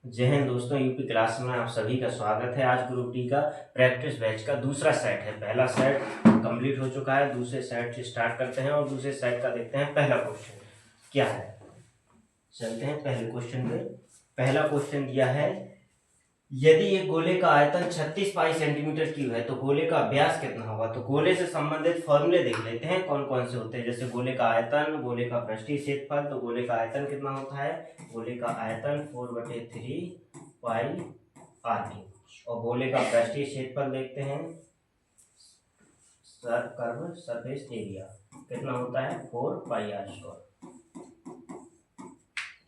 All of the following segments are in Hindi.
जय हिंद दोस्तों, यूपी क्लास में आप सभी का स्वागत है। आज ग्रुप डी का प्रैक्टिस बैच का दूसरा सेट है। पहला सेट कंप्लीट हो चुका है, दूसरे सेट से स्टार्ट करते हैं और दूसरे सेट का देखते हैं पहला क्वेश्चन क्या है। चलते हैं पहले क्वेश्चन पे। पहला क्वेश्चन दिया है, यदि एक गोले का आयतन 36 पाई सेंटीमीटर क्यूब है तो गोले का व्यास कितना होगा। तो गोले से संबंधित फॉर्मूले देख लेते हैं कौन कौन से होते हैं। जैसे गोले का आयतन, गोले का पृष्ठीय क्षेत्रफल। तो गोले का आयतन कितना होता है, गोले का आयतन 4/3 पाई आर क्यूब। और गोले का पृष्ठीय क्षेत्रफल देखते हैं, कर्व सरफेस एरिया कितना होता है, 4 पाई आर स्क्वायर।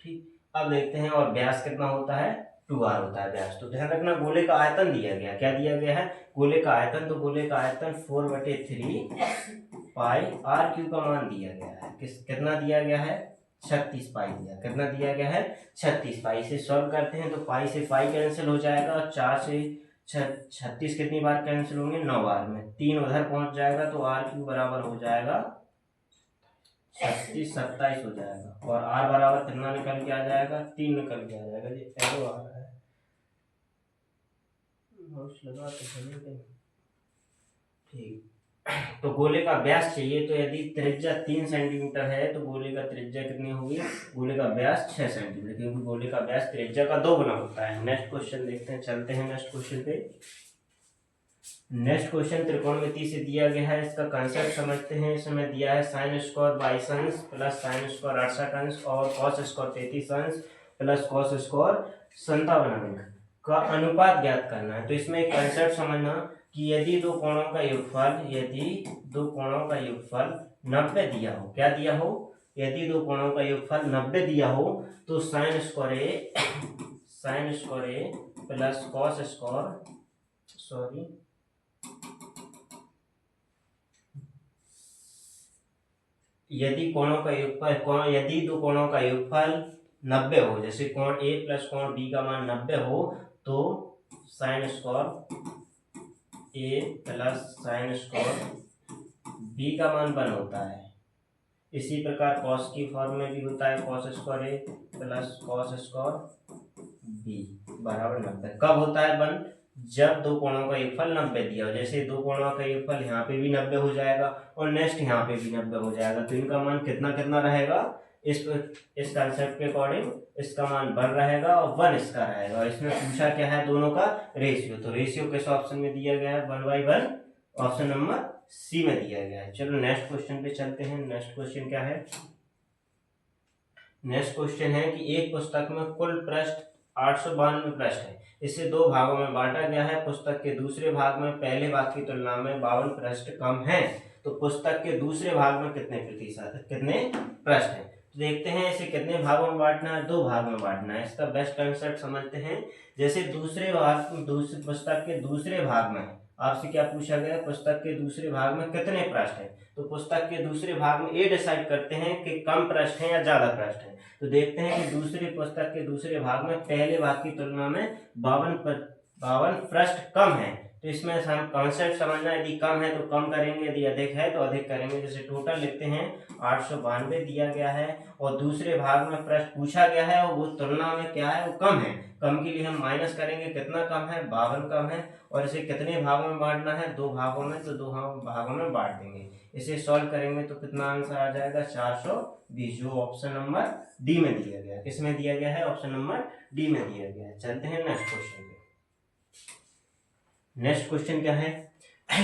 ठीक, अब देखते हैं और व्यास कितना होता है, 2r होता है व्यास। तो ध्यान रखना, गोले का आयतन दिया गया, क्या दिया गया है, गोले का आयतन। तो गोले का आयतन 4/3 पाई आर क्यूब का मान दिया गया है। कितना दिया गया है, 36 पाई दिया। कितना दिया गया है, 36 पाई। से सॉल्व करते हैं तो पाई से पाई कैंसिल हो जाएगा और 4 से 36 कितनी बार कैंसिल होंगे, 9 बार में। 3 उधर पहुंच जाएगा तो आर क्यूब बराबर हो जाएगा 36, 27 हो जाएगा। और आर बराबर कितना निकल के आ जाएगा, 3 निकल के आ जाएगा। ये एरो आ रहा है, माउस लगा तो ठीक। तो गोले का व्यास चाहिए, तो यदि त्रिज्या 3 सेंटीमीटर है तो गोले का त्रिज्या कितनी होगी, गोले का व्यास 6 सेंटीमीटर, क्योंकि गोले का व्यास त्रिज्या का 2 गुना होता है। नेक्स्ट क्वेश्चन देखते हैं, चलते हैं नेक्स्ट क्वेश्चन पे। नेक्स्ट क्वेश्चन त्रिकोणमिति से दिया गया है, इसका कंसेप्ट समझते हैं। इसमें दिया है साइन स्क्वायर 22 अंश प्लस साइन स्क्वायर 68 अंश और कॉस स्क्वायर 33 अंश प्लस कॉस स्क्वायर 57 अंश का अनुपात ज्ञात करना है। तो इसमें एक कंसेप्ट समझना कि यदि दो कोणों का योगफल, यदि दो कोणों का योगफल 90 दिया हो, क्या दिया हो, यदि दो कोणों का योगफल 90 दिया हो तो साइन स्क्वायर ए प्लस कॉस स्क्वायर, सॉरी, यदि कोणों का योगफल, यदि दो कोणों का योगफल 90 हो, जैसे कोण ए प्लस कोण बी का मान 90 हो, तो साइन स्क्वायर ए प्लस साइन स्क्वायर बी का मान 1 होता है। इसी प्रकार कॉस की फॉर्म में भी होता है, कॉस स्क्वायर ए प्लस कॉस स्क्वायर बी बराबर 90। कब होता है 1, जब दो कोणों का योगफल 90 दिया हो। जैसे दो कोणों का योगफल यहाँ पे भी 90 हो जाएगा और नेक्स्ट यहाँ पे भी 90 हो जाएगा, तो इनका मान कितना कितना रहेगा, इस कंसेप्ट के अकॉर्डिंग इसका मान 1 रहेगा और 1 इसका रहेगा। इसमें पूछा क्या है, दोनों का रेशियो। तो रेशियो किस ऑप्शन में दिया गया है, 1/1, ऑप्शन नंबर सी में दिया गया है। चलो नेक्स्ट क्वेश्चन पे चलते हैं। नेक्स्ट क्वेश्चन क्या है, नेक्स्ट क्वेश्चन है कि एक पुस्तक में कुल पृष्ठ 892 पृष्ठ है, इसे 2 भागों में बांटा गया है। पुस्तक के दूसरे भाग में पहले भाग की तुलना में 52 पृष्ठ कम है। तो पुस्तक के दूसरे भाग में कितने प्रतिशत, कितने पृष्ठ है। तो देखते हैं इसे कितने भागों में बांटना है, 2 भाग में बांटना है। इसका बेस्ट कंसेप्ट समझते हैं। जैसे पुस्तक के दूसरे भाग में आपसे क्या पूछा गया, पुस्तक के दूसरे भाग में कितने पृष्ठ है। तो पुस्तक के दूसरे भाग में ये डिसाइड करते हैं कि कम पृष्ठ है या ज्यादा पृष्ठ है। तो देखते हैं कि दूसरे पुस्तक के दूसरे भाग में पहले भाग की तुलना में 52 पृष्ठ कम है। तो इसमें हम कॉन्सेप्ट समझना, यदि कम है तो कम करेंगे, यदि अधिक है तो अधिक करेंगे। जैसे टोटल लिखते हैं 892 दिया गया है और दूसरे भाग में पृष्ठ पूछा गया है और वो तुलना में क्या है, वो कम है। कम के लिए हम माइनस करेंगे, कितना कम है, 52 कम है। और इसे कितने भागों में बांटना है, 2 भागों में, तो 2 भागों में बांट देंगे। इसे सॉल्व करेंगे तो कितना आंसर आ जाएगा, 420, जो ऑप्शन नंबर डी में दिया गया है। किसमें दिया गया है, ऑप्शन नंबर डी में दिया गया है। चलते हैं नेक्स्ट क्वेश्चन पे। नेक्स्ट क्वेश्चन क्या है,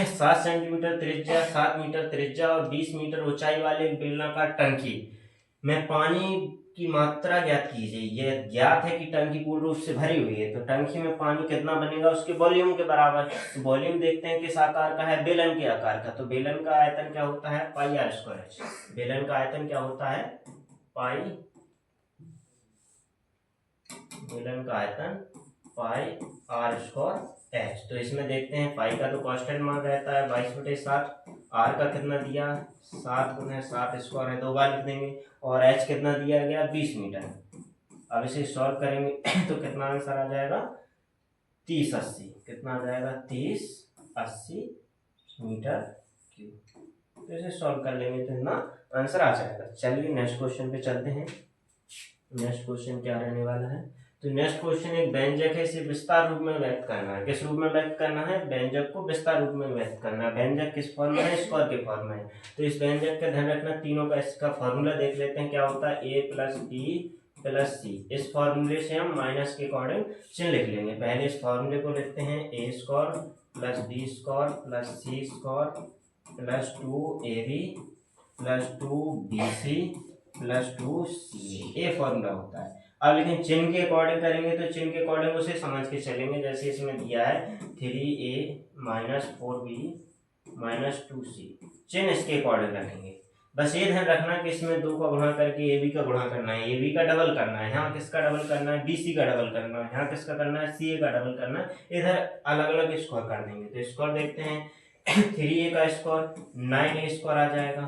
7 सेंटीमीटर त्रिज्या, 7 मीटर त्रिज्या और 20 मीटर ऊंचाई वाले एक बेलनाकार टंकी में पानी की मात्रा ज्ञात कीजिए। यह ज्ञात है कि टंकी पूर्ण रूप से भरी हुई है, तो टंकी में पानी कितना बनेगा, उसके वॉल्यूम के बराबर। तो वॉल्यूम देखते हैं किस आकार का है, बेलन के आकार का। तो बेलन का आयतन क्या होता है, पाई आर स्क्वायर। बेलन का आयतन क्या होता है, पाई, बेलन का आयतन पाई आर स्क्वायर एच। तो इसमें देखते हैं पाई का तो कांस्टेंट मान रहता है 22/7, आर का कितना दिया, 7 गुना 7 स्क्वायर है, 2 बार लिख देंगे। और एच कितना दिया गया, 20 मीटर। अब इसे सॉल्व करेंगे तो कितना आंसर आ जाएगा, 30/80। कितना आ जाएगा, 30/80 मीटर क्यूब। तो इसे सॉल्व कर लेंगे तो इतना आंसर आ जाएगा। चलिए नेक्स्ट क्वेश्चन पे चलते हैं। नेक्स्ट क्वेश्चन क्या रहने वाला है, तो नेक्स्ट क्वेश्चन एक व्यंजक है, इसे विस्तार रूप में व्यक्त करना है। किस रूप में व्यक्त करना है? व्यंजक को विस्तार रूप में व्यक्त करना है। व्यंजक किस फॉर्म में है? स्क्वायर के फॉर्म में है। तो इस व्यंजक का ध्यान रखना, तीनों का इसका फॉर्मूला देख लेते हैं क्या होता है। a + b + c। इस फॉर्मूले से हम माइनस के अकॉर्डिंग चिन्ह लिख लेंगे। पहले इस फॉर्मूले को लिखते हैं a² + b² + c² + 2ab + 2bc + 2ca, ये फॉर्मूला होता है। अब लेकिन चिन्ह के अकॉर्डिंग करेंगे तो चिन्ह के अकॉर्डिंग उसे समझ के चलेंगे। जैसे इसमें दिया है 3a - 4b - 2c, चिन्ह इसके अकॉर्डिंग रखेंगे। बस ये ध्यान रखना कि इसमें 2 का गुणा करके ab का गुणा करना है, ab का डबल करना है। यहाँ किसका डबल करना है? bc का डबल करना है। यहाँ किसका करना है? ca का डबल करना है। इधर अलग अलग स्क्वायर कर देंगे। तो स्क्वायर देखते हैं 3a का स्क्वायर 9a² आ जाएगा,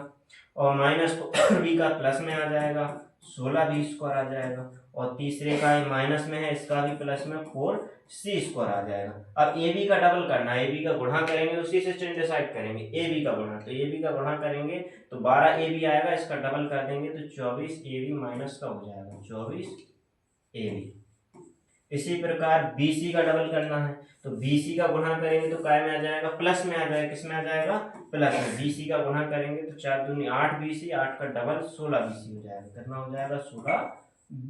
और -4b का प्लस में आ जाएगा 16b² आ जाएगा, और तीसरे का माइनस में है, इसका भी प्लस में 4c² आ जाएगा। अब ab का डबल करना है, ab का गुणा करेंगे, उसी से चिन्ह डिसाइड करेंगे। ab का गुणा, तो ab का गुणा करेंगे तो 12ab आएगा, इसका डबल कर देंगे तो 24ab माइनस का हो जाएगा 24ab। इसी प्रकार BC का डबल करना है, तो BC का गुणा करेंगे तो काय में आ जाएगा? प्लस में आ जाएगा। किस में आ जाएगा? प्लस में। BC का गुणा करेंगे तो 4 दूनी 8 BC, 8 का डबल 16 BC हो जाएगा। कितना हो जाएगा? 16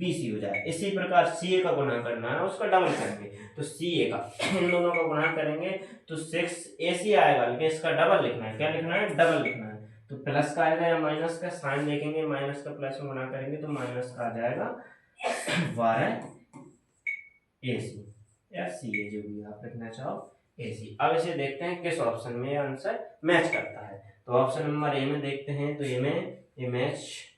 BC हो जाएगा। इसी प्रकार CA का गुणा करना है, उसका डबल करेंगे तो CA का, इन दोनों का गुणा करेंगे तो 6AC आएगा, लेकिन इसका डबल लिखना है। क्या लिखना है? डबल लिखना है। तो प्लस का आएगा या माइनस का? साइन देखेंगे, माइनस का प्लस में गुणा करेंगे तो माइनस का आ जाएगा 12AC या CA, जो भी आप लिखना चाहो AC। अब इसे देखते हैं किस ऑप्शन में आंसर मैच करता है। तो ऑप्शन नंबर ए में देखते हैं, तो ए में ये मैच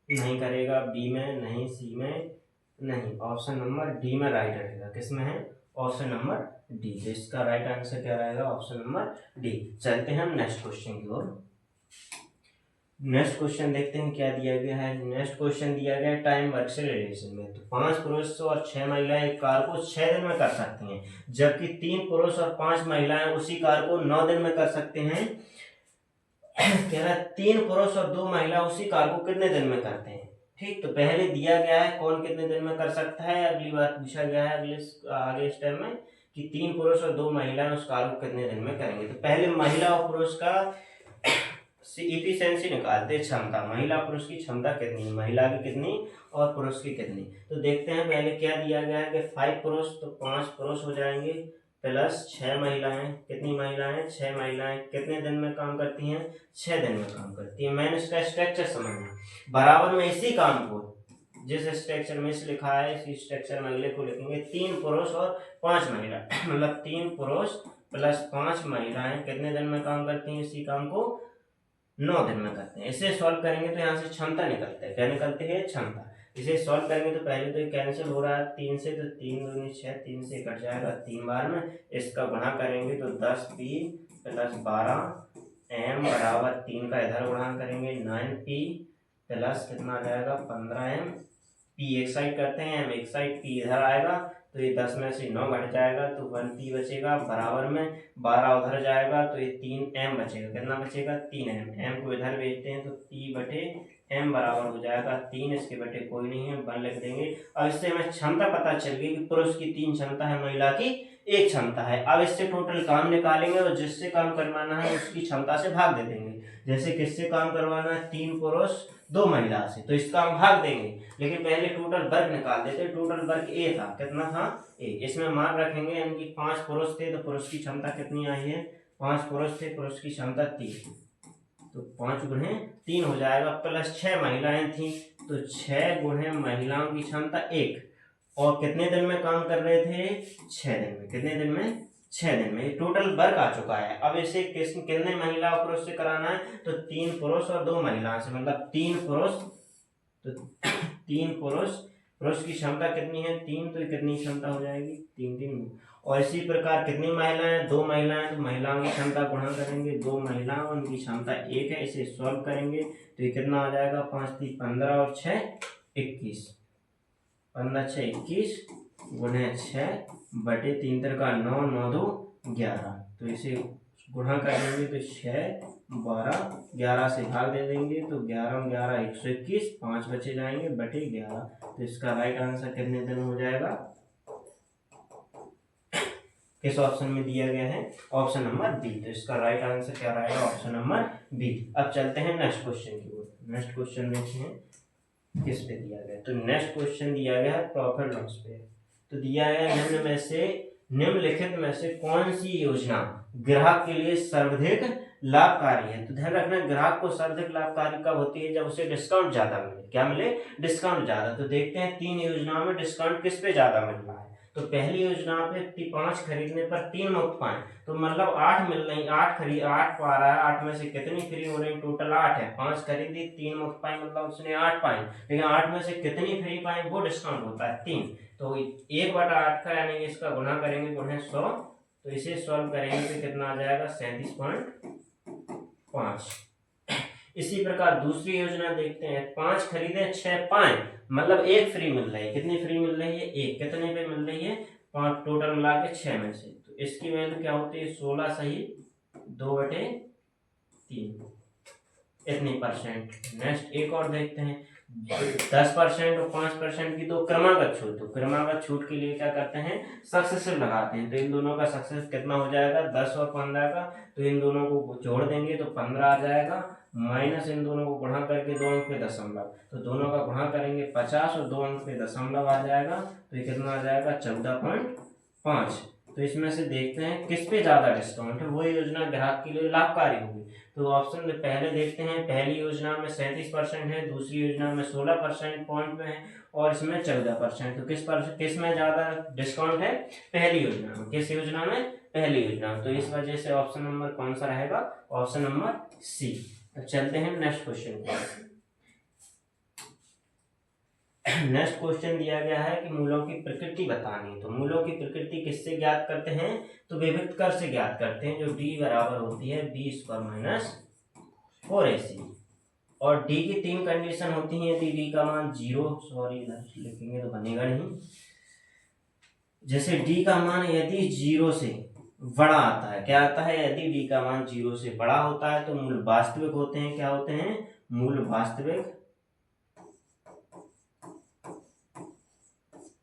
नहीं करेगा, बी में नहीं, सी में नहीं, ऑप्शन नंबर डी में राइट रहेगा। किस में है? Option number D. तो इसका राइट आंसर क्या रहेगा? Option number D. चलते हैं हम नेक्स्ट क्वेश्चन की ओर। नेक्स्ट क्वेश्चन देखते हैं क्या दिया गया है। नेक्स्ट क्वेश्चन दिया गया है टाइम वर्क से रिलेशन में। तो 5 पुरुष और 6 महिलाएं एक कार्य को 6 दिन में कर सकती हैं, जबकि 3 पुरुष और 5 महिलाएं उसी कार्य को 9 दिन में कर सकते हैं। कह रहा है 3 पुरुष और 2 महिला उसी कार्य को कितने दिन में करते हैं। ठीक, तो पहले दिया गया है कौन कितने दिन में कर सकता है, अगली बार पूछा गया है आगे स्टेप में कि 3 पुरुष और 2 महिलाएं उस कार्य को कितने दिन में करेंगे। तो पहले महिला और पुरुष का इफिशिएंसी निकालते, क्षमता, महिला पुरुष की क्षमता कितनी है, महिला की कितनी और पुरुष की कितनी। तो देखते हैं पहले क्या दिया गया है कि 5 पुरुष, तो 5 पुरुष हो जाएंगे प्लस 6 महिलाएं। कितनी महिलाएं? 6 महिलाएं कितने दिन में काम करती हैं? 6 दिन में काम करती है। मैंने इसका स्ट्रक्चर समझना, बराबर में इसी काम को जिस स्ट्रक्चर में इसे लिखा है इसी स्ट्रक्चर में अगले को लिखेंगे। 3 पुरुष और 5 महिला मतलब 3 पुरुष प्लस 5 महिलाएं कितने दिन में काम करती हैं? इसी काम को 9 दिन में करते हैं। इसे सॉल्व करेंगे तो यहाँ से क्षमता निकलता है। क्या निकलती है? क्षमता। इसे सॉल्व करेंगे तो पहले तो ये कैंसिल हो रहा है 3 से, तो 3 दूनी 6, 3 से कट जाएगा 3 बार में। इसका गुणा करेंगे तो 10p प्लस 12m बराबर 3 का इधर गुणा करेंगे 9p प्लस कितना आ जाएगा 15m। p एक साइड करते हैं, m एक साइड, p इधर आएगा तो ये 10 में से 9 घट जाएगा तो 1p बचेगा, बराबर में 12 उधर जाएगा तो ये 3m बचेगा। कितना बचेगा? 3m। m को इधर भेजते हैं तो p बटे m बराबर हो जाएगा 3, इसके बटे कोई नहीं है 1 लिख देंगे। अब इससे हमें क्षमता पता चल गई कि पुरुष की 3 क्षमता है, महिला की 1 क्षमता है। अब इससे टोटल काम निकालेंगे और जिससे काम करवाना है उसकी क्षमता से भाग दे देंगे। जैसे किससे काम करवाना है? 3 पुरुष 2 महिला से, तो इसका हम भाग देंगे। लेकिन पहले टोटल वर्ग निकाल देते। टोटल वर्ग ए था, कितना था? ए। इसमें मान रखेंगे, यानी कि 5 पुरुष थे तो पुरुष की क्षमता कितनी आई है? 5 पुरुष थे, पुरुष की क्षमता 3, तो 5 गुणे 3 हो जाएगा, प्लस 6 महिलाएं थी तो 6 गुणे महिलाओं की क्षमता 1, और कितने दिन में काम कर रहे थे? 6 दिन में। कितने दिन में? 6 दिन में। टोटल वर्क आ चुका है। अब इसे कितने महिला और पुरुष से कराना है? तो 3 पुरुष और 2 महिलाओं से, मतलब 3 पुरुष, तो 3 पुरुष की क्षमता कितनी है? 3, तो कितनी क्षमता हो जाएगी? 3 3। और इसी प्रकार कितनी महिलाएं? 2 महिलाएं, तो महिलाओं की क्षमता गुणा करेंगे, 2 महिलाओं उनकी क्षमता 1 है। इसे सॉल्व करेंगे तो ये कितना आ जाएगा? 5 3 15 और 6 21, 15 6 21 गुणे 6 बटे 3 का 9 9 2 11। तो इसे गुणा करेंगे तो 6 12, 11 से भाग दे देंगे तो 11 11 121, 5 बचे जाएंगे बटे 11। तो इसका राइट आंसर कितने दिन हो जाएगा, किस ऑप्शन में दिया गया है, ऑप्शन नंबर बी। तो इसका राइट आंसर क्या रहेगा, ऑप्शन नंबर बी। अब चलते हैं नेक्स्ट क्वेश्चन की ओर। नेक्स्ट क्वेश्चन देखते हैं किस पे दिया गया है। तो नेक्स्ट क्वेश्चन दिया गया है प्रॉफिट लॉस पे। तो दिया है निम्नलिखित में से कौन सी योजना ग्राहक के लिए सर्वाधिक लाभकारी है। तो ध्यान रखना, ग्राहक को सर्वाधिक लाभकारी कब होती है, जब उसे डिस्काउंट ज्यादा मिले। क्या मिले, डिस्काउंट ज्यादा। तो देखते हैं 3 योजनाओं में डिस्काउंट किस पे ज्यादा मिल रहा है। तो पहली योजना पे 5 खरीदने पर 3 मुफ्त पाए, तो मतलब 8 मिल रही, 8 पा रहा है। 8 में से कितनी फ्री हो रही, टोटल 8 है। 5 खरीदी 3 मुफ्त पाई, मतलब उसने 8 पाए, लेकिन 8 में से कितनी फ्री पाए, वो डिस्काउंट होता है 3। तो 1/8 का यानी इसका गुना करेंगे, गुणे 100। तो इसे सॉल्व करेंगे तो कितना आ जाएगा, 37.5। इसी प्रकार दूसरी योजना देखते हैं, 5 खरीदे 6 पाए, मतलब 1 फ्री मिल रही है। कितनी फ्री मिल रही है, 1। कितने पे मिल रही है, 5, टोटल मिला के 6 में से। तो इसकी वैल्यू क्या होती है, 16 सही 2/3, इतनी परसेंट। नेक्स्ट एक और देखते हैं, 10% और 5% की तो क्रमागत छूट। तो क्रमागत छूट के लिए क्या करते हैं, सक्सेसिव लगाते हैं। तो इन दोनों का सक्सेस कितना हो जाएगा, 10 और 15 का। तो इन दोनों को जोड़ देंगे तो 15 आ जाएगा, माइनस इन दोनों को गुणा करके 2 अंक पे दशमलव, तो दोनों का गुणा करेंगे 50 और 2 अंक पे दशमलव आ जाएगा। तो ये कितना आ जाएगा, 14.5। तो इसमें से देखते हैं किस पे ज्यादा डिस्काउंट है, वो योजना ग्राहक के लिए लाभकारी होगी। तो ऑप्शन में पहले देखते हैं, पहली योजना में 37% है, दूसरी योजना में 16% पॉइंट में है, और इसमें 14%। तो किस में ज्यादा डिस्काउंट है, पहली योजना में। किस योजना में, पहली योजना में। तो इस वजह से ऑप्शन नंबर कौन सा रहेगा, ऑप्शन नंबर सी। अब चलते हैं नेक्स्ट क्वेश्चन पर। नेक्स्ट क्वेश्चन दिया गया है कि मूलों की प्रकृति बतानी। तो मूलों की प्रकृति किससे ज्ञात करते हैं, तो विभक्त कर से ज्ञात करते हैं, जो d बराबर होती है b² - 4ac। और d की 3 कंडीशन होती हैं, यदि d का मान 0, सॉरी इधर लिखेंगे तो बनेगा नहीं, जैसे d का मान यदि 0 से बड़ा आता है, क्या आता है, यदि d का मान 0 से बड़ा होता है तो मूल वास्तविक होते हैं। क्या होते हैं, मूल वास्तविक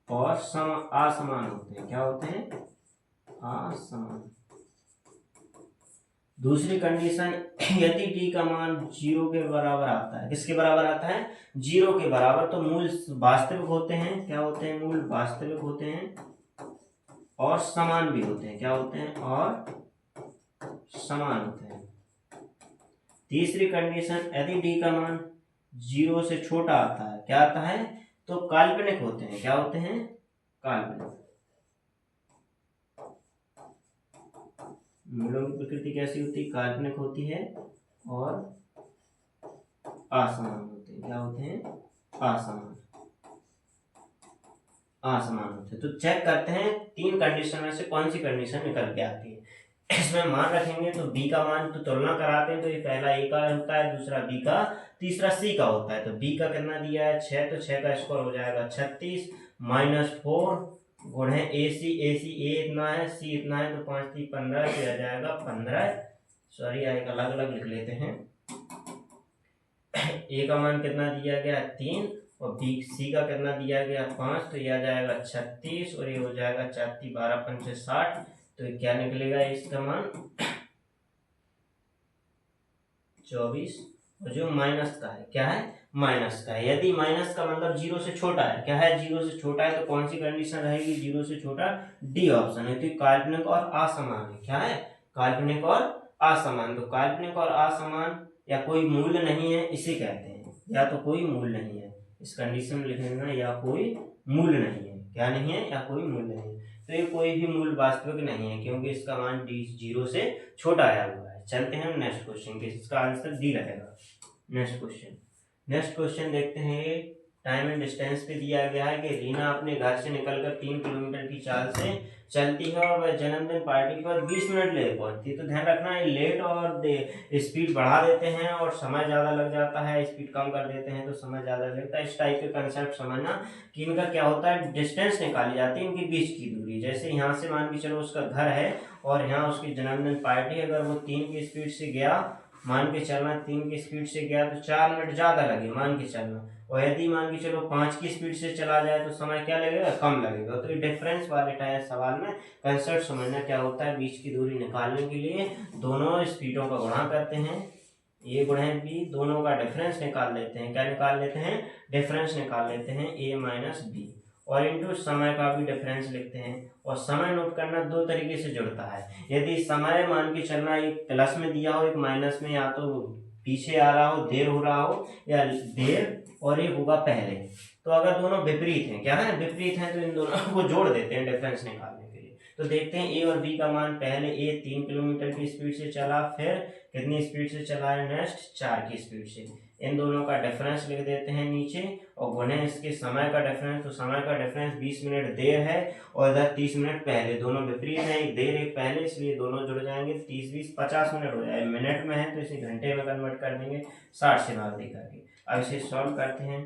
और असमान होते हैं। क्या होते हैं, असमान। दूसरी कंडीशन, यदि d का मान 0 के बराबर आता है, किसके बराबर आता है, 0 के बराबर, तो मूल वास्तविक होते हैं। क्या होते हैं, मूल वास्तविक होते हैं और समान भी होते हैं। क्या होते हैं, और समान होते हैं। तीसरी कंडीशन, यदि d का मान 0 से छोटा आता है, क्या आता है, तो काल्पनिक होते हैं। क्या होते हैं, काल्पनिक। मूलों की प्रकृति कैसी होती है, काल्पनिक होती है और असमान होते हैं। क्या होते हैं, असमान, असमान होते हैं। तो चेक करते हैं 3 कंडीशन में से कौन सी कंडीशन निकल के आती है। इसमें मान रखेंगे तो b का मान, तो तुलना कराते हैं तो ये पहला a का होता है, दूसरा b का, तीसरा c का होता है। तो b का कितना दिया है, 6, तो 6 का स्क्वायर हो जाएगा 36, -4 गुणे ac, a इतना है, c इतना है, तो 5 3 15, तो आ जाएगा 15। सॉरी, एक अलग अलग लिख लेते हैं। a का मान कितना दिया गया, 3, और c का कितना दिया गया, 5, तो ये आ जाएगा 36, और ये हो जाएगा 4 3 12 5 60। तो क्या निकलेगा, इसका मान 24, और जो माइनस का है, क्या है, माइनस का है। यदि माइनस का मतलब 0 से छोटा है, क्या है, 0 से छोटा है, तो कौन सी कंडीशन रहेगी, 0 से छोटा, डी ऑप्शन है। तो काल्पनिक और असमान है। क्या है, काल्पनिक और असमान। तो काल्पनिक और असमान या कोई मूल्य नहीं है, इसे कहते हैं, या तो कोई मूल्य नहीं है। इस कंडीशन में लिख लेना, या कोई मूल्य नहीं है। क्या नहीं है, या कोई मूल्य नहीं है। तो ये कोई भी मूल वास्तविक नहीं है, क्योंकि इसका मान d 0 से छोटा आया हुआ है। चलते हैं नेक्स्ट क्वेश्चन के, इसका आंसर डी रहेगा। नेक्स्ट क्वेश्चन देखते हैं। टाइम एंड डिस्टेंस पे दिया गया है कि रीना अपने घर से निकलकर 3 किलोमीटर की चाल से चलती है और वह जन्मदिन पार्टी पर 20 मिनट लेट पहुंचती है। तो ध्यान रखना है, लेट और स्पीड बढ़ा देते हैं और समय ज़्यादा लग जाता है, स्पीड कम कर देते हैं तो समय ज़्यादा लगता है। इस टाइप के कंसेप्ट समझना कि इनका क्या होता है, डिस्टेंस निकाली जाती है, इनके बीच की दूरी। जैसे यहाँ से मान के चलो उसका घर है और यहाँ उसकी जन्मदिन पार्टी, अगर वो 3 की स्पीड से गया मान के चलना 3 की स्पीड से गया तो 4 मिनट ज़्यादा लगे मान के चलना, और यदि मान के चलो 5 की स्पीड से चला जाए तो समय क्या लगेगा, कम लगेगा। तो ये डिफरेंस वाले टाइप सवाल में कंसेप्ट समझना क्या होता है, बीच की दूरी निकालने के लिए दोनों स्पीडों का गुणा करते हैं, ए गुणे बी, दोनों का डिफरेंस निकाल लेते हैं। क्या निकाल लेते हैं, डिफरेंस निकाल लेते हैं, ए माइनस बी, और इनटू समय का भी डिफरेंस लिखते हैं। और समय नोट करना दो तरीके से जुड़ता है, यदि समय मान के चलना एक प्लस में दिया हो एक माइनस में, या तो पीछे आ रहा हो, देर हो रहा हो, या देर और एक होगा पहले, तो अगर दोनों विपरीत हैं, क्या है विपरीत हैं, तो इन दोनों को जोड़ देते हैं डिफरेंस निकालने के लिए। तो देखते हैं ए और बी का मान, पहले ए 3 किलोमीटर की स्पीड से चला, फिर कितनी स्पीड से चला है, नेक्स्ट 4 की स्पीड से। इन दोनों का डिफरेंस लिख देते हैं नीचे, और गुणे इसके समय का डिफरेंस, तो समय का डिफरेंस 20 मिनट देर है और इधर 30 मिनट पहले, दोनों विपरीत हैं, एक देर एक पहले, इसलिए दोनों जुड़ जाएंगे, 30 20 50 मिनट हो जाए, मिनट में है तो इसे घंटे में कन्वर्ट कर देंगे 60 से भाग दे करके। अब इसे सॉल्व करते हैं,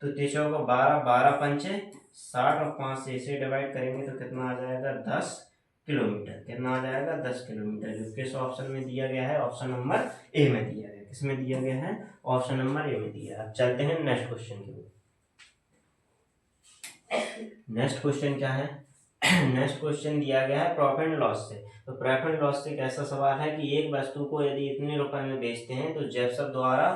तो 3 को 12, 12 पंचे 60 और 5 से इसे डिवाइड करेंगे तो कितना आ जाएगा, 10 किलोमीटर। कितना आ जाएगा, 10 किलोमीटर, जो किस ऑप्शन में दिया गया है, ऑप्शन नंबर ए में दिया गया है। किस में दिया गया है, ऑप्शन नंबर ए में दिया है। अब चलते हैं नेक्स्ट क्वेश्चन की ओर। नेक्स्ट क्वेश्चन क्या है, नेक्स्ट क्वेश्चन दिया गया है प्रॉफिट एंड लॉस से। तो प्रॉफिट एंड लॉस से एक ऐसा सवाल है कि एक वस्तु को यदि इतने रुपए में बेचते हैं तो जैकब द्वारा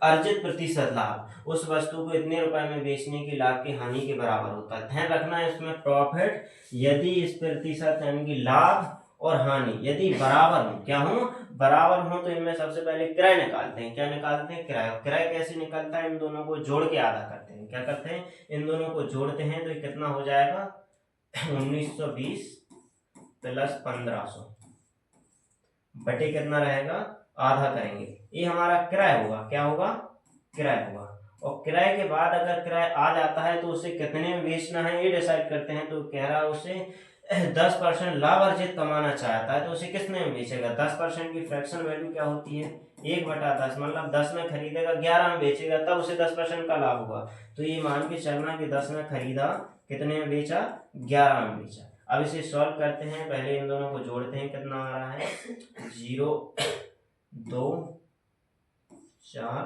अर्जित प्रतिशत लाभ उस वस्तु को इतने रुपए में बेचने की लाभ की हानि के बराबर होता है। ध्यान रखना है इसमें प्रॉफिट यदि इस प्रतिशत यानी कि लाभ और हानि यदि बराबर हो, क्या हो, बराबर हो, तो इनमें सबसे पहले किराया निकालते हैं। क्या निकालते हैं, किराया। किराया कैसे निकलता है, इन दोनों को जोड़ के आधा करते हैं। क्या करते हैं, इन दोनों को जोड़ते हैं, तो ये कितना हो जाएगा, 1920 प्लस 1500 बटे कितना रहेगा, आधा करेंगे, ये हमारा किराया होगा। क्या होगा, किराया होगा। और किराए के बाद अगर किराया आ जाता है तो उसे कितने में बेचना है ये डिसाइड करते हैं। तो कह रहा है उसे 10% लाभ अर्जित कमाना चाहता है, तो उसे कितने में बेचेगा। 10% की फ्रैक्शन वैल्यू क्या होती है, 1/10, मतलब 10 में खरीदेगा 11 में बेचेगा, तब उसे 10% का लाभ होगा। तो ये मान के चलना कि 10 में खरीदा, कितने में बेचा, 11 में बेचा। अब इसे सॉल्व करते हैं, पहले इन दोनों को जोड़ते हैं, कितना आ रहा है, 0 2 4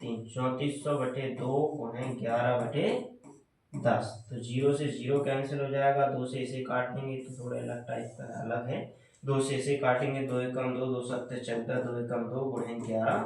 3, 3400 बटे 2 गुणे 11/10। तो 0 से 0 कैंसिल हो जाएगा, 2 से इसे काट देंगे तो थोड़ा अलग टाइप का अलग है, 2 से इसे काटेंगे, 2 एकम 2, 2 7 14, 2 एकम 2 गुणे 11,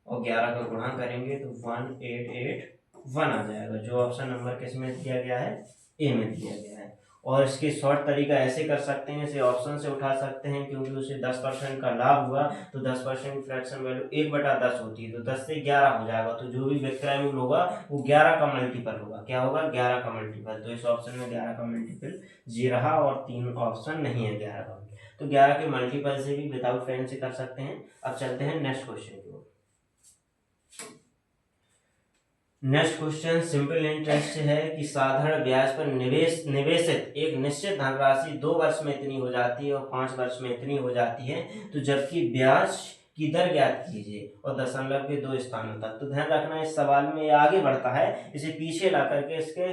और 11 का गुणा करेंगे तो 1881 आ जाएगा, जो ऑप्शन नंबर किस में दिया गया है, ए में दिया गया है। और इसके शॉर्ट तरीका ऐसे कर सकते हैं, इसे ऑप्शन से उठा सकते हैं, क्योंकि उसे 10% का लाभ हुआ तो 10% की फ्रैक्शन वैल्यू 1/10 होती है, तो 10 से 11 हो जाएगा, तो जो भी विक्रय मूल्य होगा वो 11 का मल्टीपल होगा। क्या होगा, 11 का मल्टीपल। तो इस ऑप्शन में 11 का मल्टीपल जी रहा, और 3 ऑप्शन नहीं है 11 का। तो 11 के मल्टीपल से भी विदाउट फ्रेंड से कर सकते हैं। अब चलते हैं नेक्स्ट क्वेश्चन की ओर। नेक्स्ट क्वेश्चन सिंपल इंटरेस्ट है कि साधारण ब्याज पर निवेशित एक निश्चित धनराशि 2 वर्ष में इतनी हो जाती है और 5 वर्ष में इतनी हो जाती है, तो जबकि ब्याज की दर ज्ञात कीजिए और दशमलव के 2 स्थानों तक। तो ध्यान रखना इस सवाल में ये आगे बढ़ता है, इसे पीछे ला करके इसके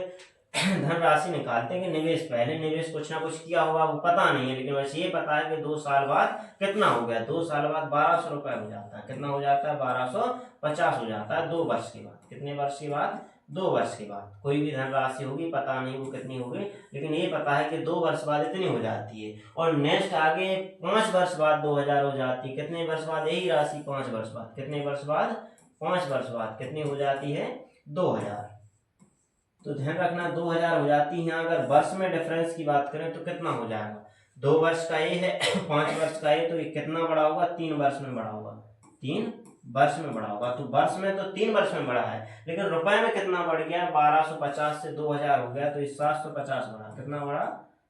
धनराशि निकालते हैं कि निवेश, पहले निवेश कुछ ना कुछ किया होगा वो पता नहीं है, लेकिन वैसे ये पता है कि 2 साल बाद कितना हो गया, 2 साल बाद 1200 रुपए हो जाता है। कितना हो जाता है, 1250 हो जाता है 2 वर्ष के बाद। कितने वर्ष के बाद, 2 वर्ष के बाद। कोई भी धनराशि होगी, पता नहीं वो कितनी होगी, लेकिन ये पता है कि 2 वर्ष बाद इतनी हो जाती है। और नेक्स्ट आगे 5 वर्ष बाद 2000 हो जाती है। कितने वर्ष बाद, यही राशि 5 वर्ष बाद, कितने वर्ष बाद, 5 वर्ष बाद कितनी हो जाती है, 2000। तो ध्यान रखना 2000 हो जाती है। अगर वर्ष में डिफरेंस की बात करें तो कितना हो जाएगा, 2 वर्ष का ये है 5 वर्ष का ये, तो ये कितना बड़ा होगा, 3 वर्ष में बड़ा होगा, 3 वर्ष में बड़ा होगा। तो वर्ष में तो 3 वर्ष में बड़ा है, लेकिन रुपए में कितना बढ़ गया, 1250 से 2000 हो गया, तो ये 750 बढ़ा। कितना बढ़ा,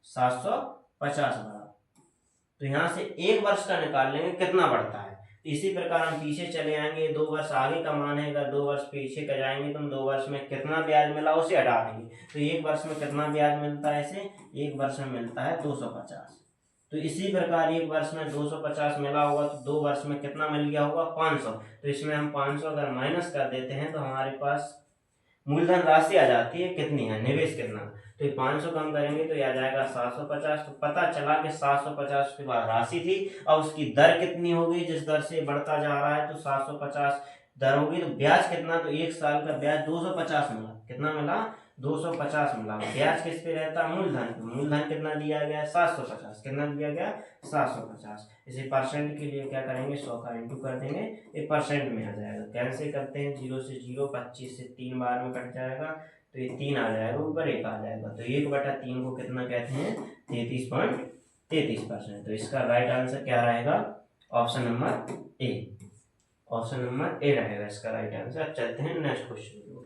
750 बढ़ा। तो यहाँ से 1 वर्ष का निकाल लेंगे कितना बढ़ता है। इसी प्रकार हम पीछे चले आएंगे, 2 वर्ष आगे का मान है, अगर 2 वर्ष पीछे का जाएंगे तो हम 2 वर्ष में कितना ब्याज मिला उसे हटा देंगे। तो 1 वर्ष में कितना ब्याज मिलता है, इसे 1 वर्ष में मिलता है 250। तो इसी प्रकार 1 वर्ष में 250 मिला होगा, तो 2 वर्ष में कितना मिल गया होगा, 500। तो इसमें हम 500 अगर माइनस कर देते हैं तो हमारे पास मूलधन राशि आ जाती है कितनी है, निवेश कितना। तो ये 500 कम करेंगे तो ये आ जाएगा 750। तो पता चला कि 750 के बाद राशि थी, अब उसकी दर कितनी होगी, जिस दर से बढ़ता जा रहा है, तो 750 दर होगी। तो ब्याज कितना, तो 1 साल का ब्याज 250 मिला। कितना मिला, 250 मिला। ब्याज किस पे रहता है, मूलधन। तो मूलधन कितना दिया गया है, 750। कितना दिया गया, 750। इसे परसेंट के लिए क्या करेंगे, 100 का इंटू कर देंगे, ये परसेंट में आ जाएगा। कैसे करते हैं, 0 से 0, 25 से 3 बार में कट जाएगा, तो ये 3 आ जाएगा, ऊपर 1 आ जाएगा। तो 1/3 को कितना कहते हैं, 33.33%। तो इसका राइट आंसर क्या रहेगा, option number A. Option number A रहेगा इसका राइट आंसर। अब चलते हैं नेक्स्ट क्वेश्चन की ओर।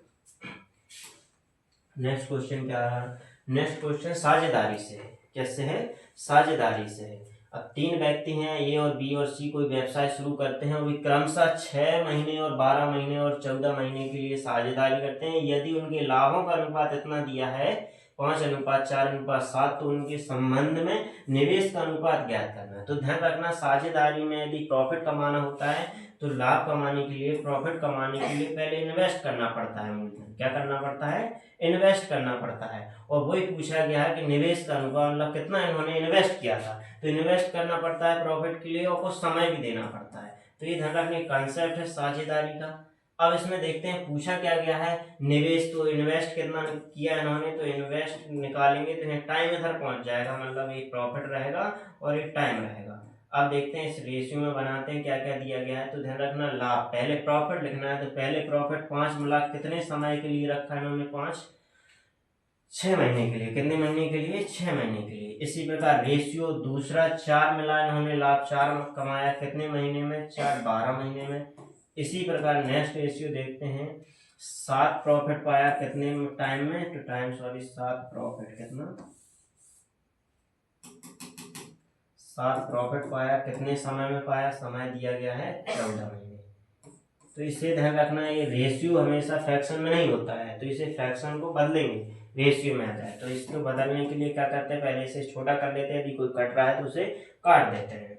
नेक्स्ट क्वेश्चन क्या रहा, नेक्स्ट क्वेश्चन साझेदारी से है। कैसे है, साझेदारी से है। अब 3 व्यक्ति हैं, ए और बी और सी, कोई व्यवसाय शुरू करते हैं। वे क्रमशः 6 महीने और 12 महीने और 14 महीने के लिए साझेदारी करते हैं। यदि उनके लाभों का अनुपात इतना दिया है, 5:4:7, तो उनके संबंध में निवेश का अनुपात ज्ञात करना है। तो ध्यान रखना, साझेदारी में यदि प्रॉफिट कमाना होता है, तो लाभ कमाने के लिए, प्रॉफिट कमाने के लिए पहले इन्वेस्ट करना पड़ता है। मूलधन क्या करना पड़ता है, इन्वेस्ट करना पड़ता है। और वही पूछा गया है कि निवेश का अनुपात, मतलब कितना इन्होंने इन्वेस्ट किया था। तो इन्वेस्ट करना पड़ता है प्रॉफिट के लिए, और कुछ समय भी देना पड़ता है। तो ये ध्यान रखने कंसेप्ट है साझेदारी का। अब इसमें देखते हैं पूछा क्या गया है, निवेश। तो इन्वेस्ट कितना किया इन्होंने, तो इन्वेस्ट निकालेंगे तो यहाँ टाइम इधर पहुंच जाएगा, मतलब ये प्रॉफिट रहेगा और ये टाइम रहेगा। अब देखते हैं इस रेशियो में बनाते हैं क्या क्या दिया गया है। तो ध्यान रखना, लाभ, पहले प्रॉफिट लिखना है। तो पहले प्रॉफिट 5 मिला, कितने समय के लिए रखा है इन्होंने, 6 महीने के लिए। कितने महीने के लिए, 6 महीने के लिए। इसी प्रकार रेशियो दूसरा, 4 मिला इन्होंने लाभ, 4 कमाया, कितने महीने में, 4, 12 महीने में। इसी प्रकार नेक्स्ट रेशियो देखते हैं, 7 प्रॉफिट पाया, कितने टाइम में, तो टाइम 7 प्रॉफिट, कितना, 7 प्रॉफिट पाया, कितने समय में पाया, समय दिया गया है 14 महीने। तो इसे ध्यान रखना, ये रेशियो हमेशा फ्रैक्शन में नहीं होता है, तो इसे फ्रैक्शन को बदलेंगे, रेशियो में आ जाए। तो इसको बदलने के लिए क्या करते हैं, पहले इसे छोटा कर लेते हैं। यदि कोई कट रहा है तो उसे काट देते हैं।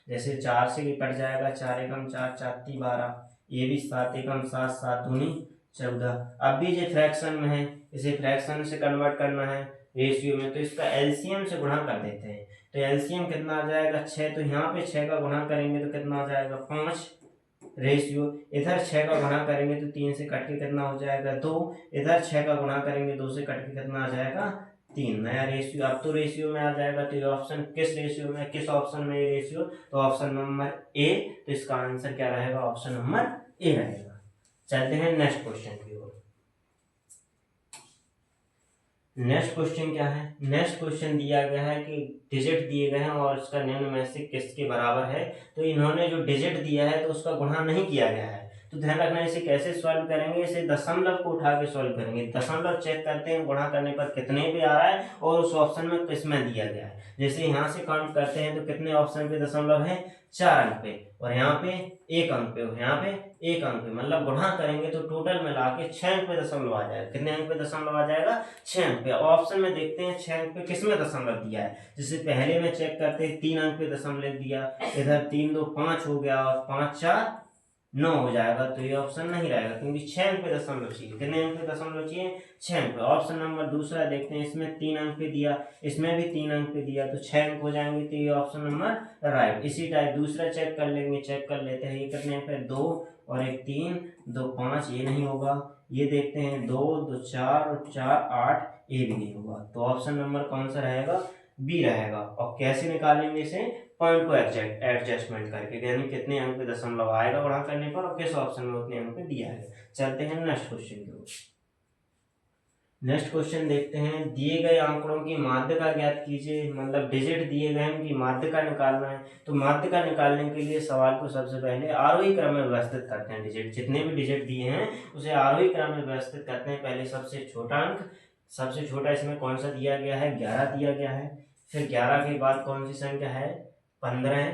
जैसे 4 से भी कट जाएगा, 4 एकम 4, 4 × 12, ये भी 7 एकम 7, 7 दूनी 14। अब भी ये फ्रैक्शन में है, इसे फ्रैक्शन से कन्वर्ट करना है रेशियो में, तो इसका एलसीएम से गुणा कर देते हैं। तो एलसीएम कितना आ जाएगा, 6। तो यहाँ पे 6 का गुणा करेंगे तो कितना आ जाएगा, 5 रेशियो। इधर 6 का गुणा करेंगे तो 3 से कट के कितना हो जाएगा, 2। इधर 6 का गुणा करेंगे 2 से कट के कितना आ जाएगा, 3। नया रेशियो, अब तो रेशियो में आ जाएगा। तो ये ऑप्शन किस रेशियो में, किस ऑप्शन में ये रेशियो, तो ऑप्शन नंबर ए। तो इसका आंसर क्या रहेगा, ऑप्शन नंबर ए रहेगा। चलते हैं नेक्स्ट क्वेश्चन की ओर। नेक्स्ट क्वेश्चन क्या है, नेक्स्ट क्वेश्चन दिया गया है कि डिजिट दिए गए हैं और इसका निम्न में से किसके बराबर है। तो इन्होंने जो डिजिट दिया है तो उसका गुणा नहीं किया गया है। तो ध्यान रखना, इसे कैसे सॉल्व करेंगे, इसे दशमलव को उठा के सॉल्व करेंगे। दशमलव चेक करते हैं गुणा करने पर कितने पे आ रहा है और उस ऑप्शन में किसमें दिया गया है। जैसे यहाँ से काउंट करते हैं तो कितने ऑप्शन पे दशमलव है, 4 अंक पे, और यहाँ पे 1 अंक पे, और यहाँ पे 1 अंक पे। मतलब गुणा करेंगे तो टोटल मिला के 6 अंक पे दशमलव आ जाएगा। कितने अंक पे दशमलव आ जाएगा, 6 अंक पे। ऑप्शन में देखते हैं 6 अंक पे किसमें दशमलव दिया है। जैसे पहले में चेक करते हैं, 3 अंक पे दशमलव दिया, इधर 3 2 5 हो गया, और 5 4 9 हो जाएगा। तो ये ऑप्शन नहीं रहेगा, क्योंकि 6 अंक पे दशमलव चाहिए। कितने अंक पे दशमलव चाहिए, 6 अंक पे। ऑप्शन नंबर दूसरा देखते हैं, इसमें 3 अंक पे दिया, इसमें भी 3 अंक पे दिया, तो 6 अंक हो जाएंगे। तो ये ऑप्शन नंबर राइट। इसी टाइप दूसरा चेक कर लेंगे, चेक कर लेते हैं, ये कितने अंक पे, 2 और 1 3, 2 5, ये नहीं होगा। ये देखते हैं 2 2 4 और 4 8, ये भी नहीं होगा। तो ऑप्शन नंबर कौन सा रहेगा, बी रहेगा। और कैसे निकालेंगे इसे, पॉइंट को एडजस्टमेंट करके, यानी कितने अंक पे दशमलव आएगा गुणा करने पर और किस ऑप्शन में उतने अंक पे दिया है। चलते हैं नेक्स्ट क्वेश्चन की ओर। नेक्स्ट क्वेश्चन देखते हैं, दिए गए आंकड़ों की माध्यिका ज्ञात कीजिए। मतलब डिजिट दिए गए हैं, उनकी माध्यिका निकालना है। तो माध्यिका निकालने के लिए सवाल को सबसे पहले आरोही क्रम में व्यवस्थित करते हैं। डिजिट, जितने भी डिजिट दिए हैं उसे आरोही क्रम में व्यवस्थित करते हैं। पहले सबसे छोटा अंक, सबसे छोटा इसमें कौन सा दिया गया है, 11 दिया गया है। फिर 11 के बाद कौन सी संख्या है, 15 है।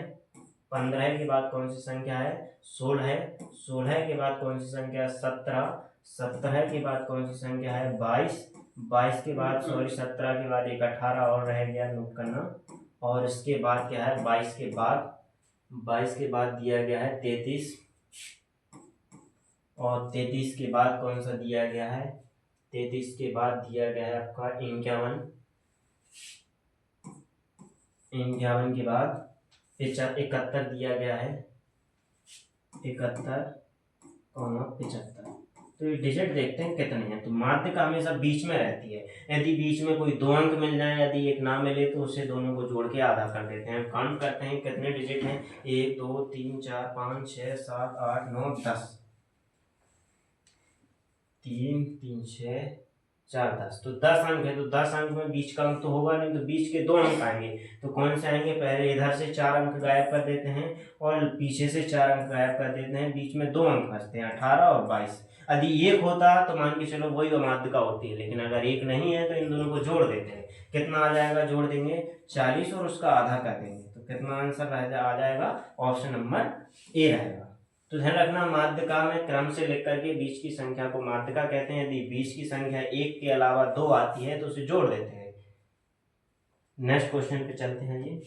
15 के बाद कौन सी संख्या है, 16 है। 16 के बाद कौन सी संख्या है, 17। 17 के बाद कौन सी संख्या है, 22। 22 के बाद 17 के बाद एक 18 और रह गया, नोट करना। और इसके बाद क्या है, 22 के बाद दिया गया है 33। और 33 के बाद कौन सा दिया गया है? 33 के बाद दिया गया है आपका 51, 51 के बाद 71 दिया गया है, 71,75। तो ये डिजिट देखते हैं कितने हैं। तो माध्यिका हमेशा बीच में रहती है। यदि बीच में कोई 2 अंक मिल जाए, यदि एक ना मिले, तो उसे दोनों को जोड़ के आधा कर देते हैं। काउंट करते हैं कितने डिजिट हैं। 1 2 3 4 5 6 7 8 9 10। 3 3 6 4 10। तो 10 अंक है। तो 10 अंक में बीच का अंक तो होगा नहीं, तो बीच के 2 अंक आएंगे। तो कौन से आएंगे? पहले इधर से 4 अंक गायब कर देते हैं और पीछे से 4 अंक गायब कर देते हैं। बीच में 2 अंक बचते हैं, 18 और 22। यदि एक होता तो मान के चलो वही माध्यिका होती है, लेकिन अगर एक नहीं है तो इन दोनों को जोड़ देते हैं। कितना आ जाएगा? जोड़ देंगे 40 और उसका आधा कर देंगे। तो कितना आंसर आ जाएगा? ऑप्शन नंबर ए रहेगा। तो ध्यान रखना, माध्यिका में क्रम से लिख करके बीच की संख्या को माध्यिका कहते हैं। यदि बीच की संख्या 1 के अलावा 2 आती है तो उसे जोड़ देते हैं। नेक्स्ट क्वेश्चन पे चलते हैं जी।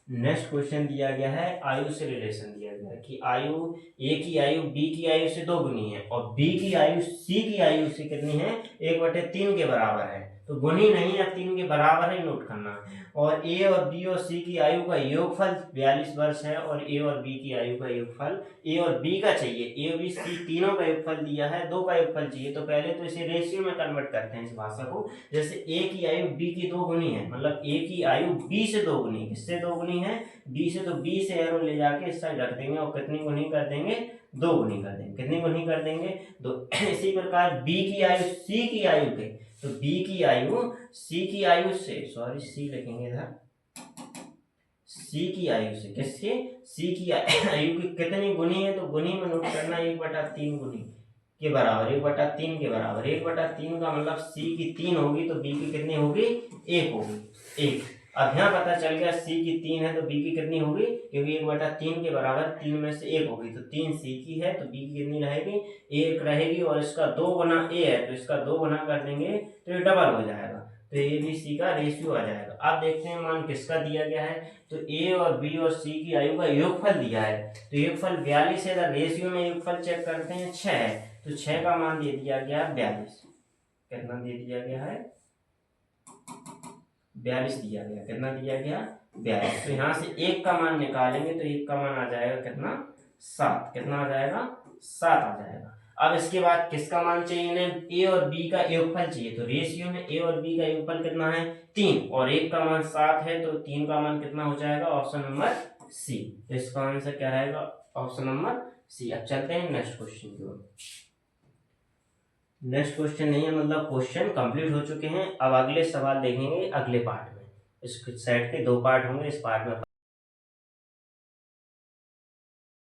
नेक्स्ट क्वेश्चन दिया गया है, आयु से रिलेशन दिया गया है कि आयु, ए की आयु बी की आयु से 2 गुनी है और बी की आयु सी की आयु से कितनी है? 1/3 के बराबर है। तो गुनी नहीं है, 3 के बराबर है, नोट करना। और ए और बी और सी की आयु का योगफल 42 वर्ष है और ए और बी की आयु का योगफल, ए और बी का चाहिए, ए और बी सी तीनों का योगफल दिया है, 2 का योगफल चाहिए। तो पहले तो इसे रेशियो में कन्वर्ट करते हैं इस भाषा को। जैसे ए की आयु बी की 2 गुनी है, मतलब ए की आयु बी से 2 गुनी। किससे 2 गुनी है? बी से। तो बी से एरो ले जाके इस साइड रख देंगे और कितनी गुनी कर देंगे? 2 गुनी कर देंगे। कितनी गुनी कर देंगे? 2। इसी प्रकार बी की आयु सी की आयु के, तो बी की आयु सी की आयु से, सॉरी सी लिखेंगे इधर, सी की आयु से, किससे? सी की आयु की कितनी गुनी है? तो गुनी में नोट करना 1/3 गुनी के बराबर, 1/3 के बराबर। 1/3 का मतलब सी की 3 होगी तो बी की कितनी होगी? 1 होगी, 1। अब यहाँ पता चल गया सी की 3 है तो बी की कितनी होगी? क्योंकि 1/3 के बराबर 3 में से 1 होगी, तो 3 सी की है तो बी की कितनी रहेगी? 1 रहेगी। और इसका 2 गुना ए है तो इसका 2 गुना कर देंगे तो ये डबल हो जाएगा। तो ए बी सी का रेशियो आ जाएगा। अब देखते हैं मान किसका दिया गया है। तो ए और बी और सी की आयु का योगफल दिया है। तो योगफल 42 है। रेशियो में योगफल चेक करते हैं, 6 है। तो 6 का मान दे दिया गया 42। कितना दे दिया गया है? 42 दिया गया। कितना दिया गया? 42। तो यहाँ से 1 का मान निकालेंगे तो 1 का मान आ जाएगा कितना? 7। कितना आ जाएगा? 7 आ जाएगा। अब इसके बाद किसका मान चाहिए इन्हें? ए और बी का योगफल चाहिए। तो रेशियो में ए और बी का योगफल कितना है? 3 और 1 का मान 7 है तो 3 का मान कितना हो जाएगा? Option number C. तो इसका आंसर क्या रहेगा? Option number C. अब चलते हैं नेक्स्ट क्वेश्चन की ओर। नेक्स्ट क्वेश्चन नहीं है, मतलब क्वेश्चन कंप्लीट हो चुके हैं। अब अगले सवाल देखेंगे अगले पार्ट में। इस सेट के 2 पार्ट होंगे, इस पार्ट में